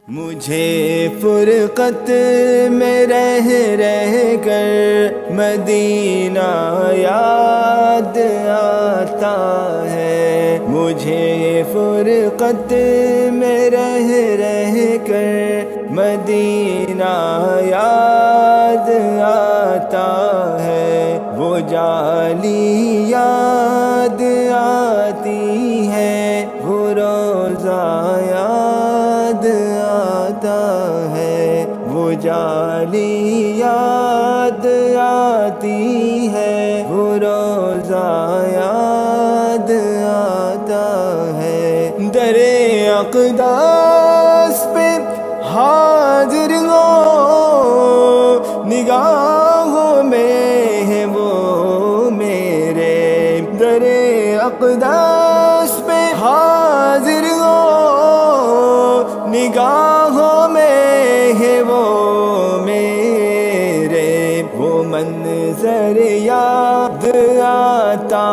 مجھے فرقت میں رہ کر مدینہ یاد آتا ہے، مجھے فرقت میں رہ کر مدینہ یاد آتا ہے، وہ جالی یاد آتی ہے، وہ روزہ یاد آتا ہے، وہ جالی یاد آتی ہے، وہ روزہ یاد آتا ہے، در اقداس پہ حاضر ہو نگاہوں میں ہے وہ میرے، در اقداس پہ حاضر ہو نگاہوں میں ہے وہ میرے، وہ منظر یاد آتا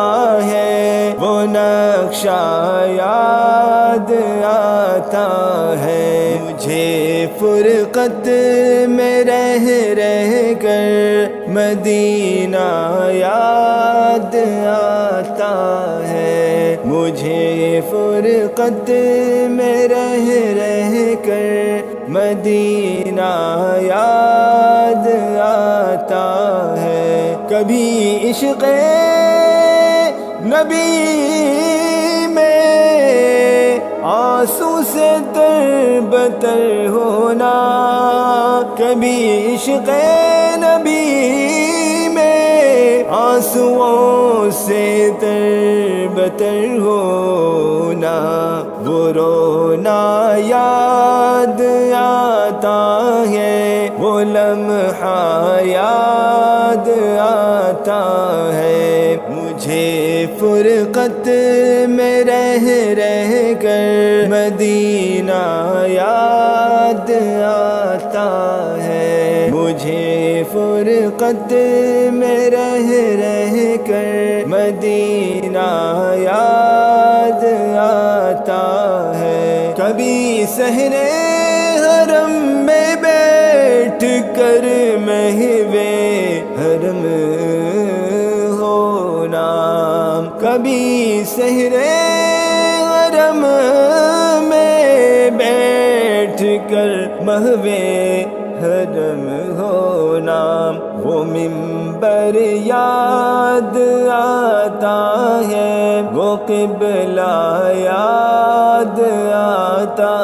ہے، وہ نقشہ یاد آتا ہے، مجھے فرقت میں رہ کر مدینہ یاد آتا ہے، مجھے فرقت میں رہ کر مدینہ یاد آتا ہے، کبھی عشق نبی میں آنسو سے تر بتر ہونا، کبھی عشق نبی میں آنسوؤں سے تر بتر ہونا، وہ رونا یاد آتا ہے، وہ لمحہ یاد آتا ہے، مجھے فرقت میں رہ کر مدینہ یاد آتا ہے، مجھے فرقت میں رہ کر مدینہ یاد آتا ہے، کبھی صحرے حرم میں بیٹھ کر محوے حرم ہونا، کبھی صحرے حرم میں بیٹھ کر محوے حرم ہونا، وہ منبر یاد آتا ہے، وہ قبلہ یاد آتا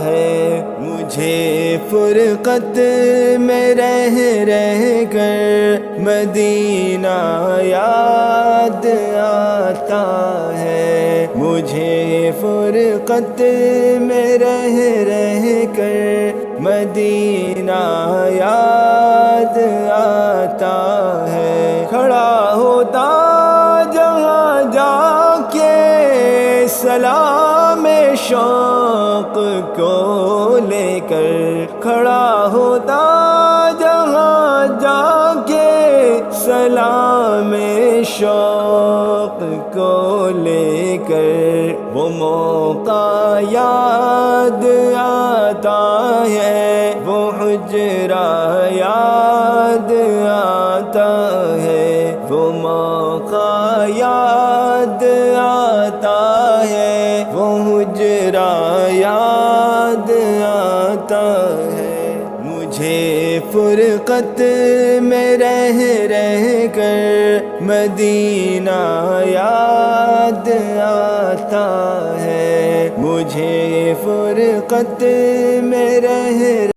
ہے، مجھے فرقت میں رہ کر مدینہ یاد آتا ہے، مجھے فرقت میں رہ کر مدینہ یاد آتا ہے، کھڑا ہوتا جہاں جا کے سلام شوق کو لے کر، کھڑا ہوتا جہاں جا کے سلام شوق کو لے کر، وہ موقع یاد آتا ہے، وہ حجرہ یاد آتا ہے، وہ موقع یاد آتا ہے، وہ حجرہ یاد آتا ہے، مجھے فرقت میں رہ کر مدینہ یاد آتا ہے، مجھے فرقت میں رہ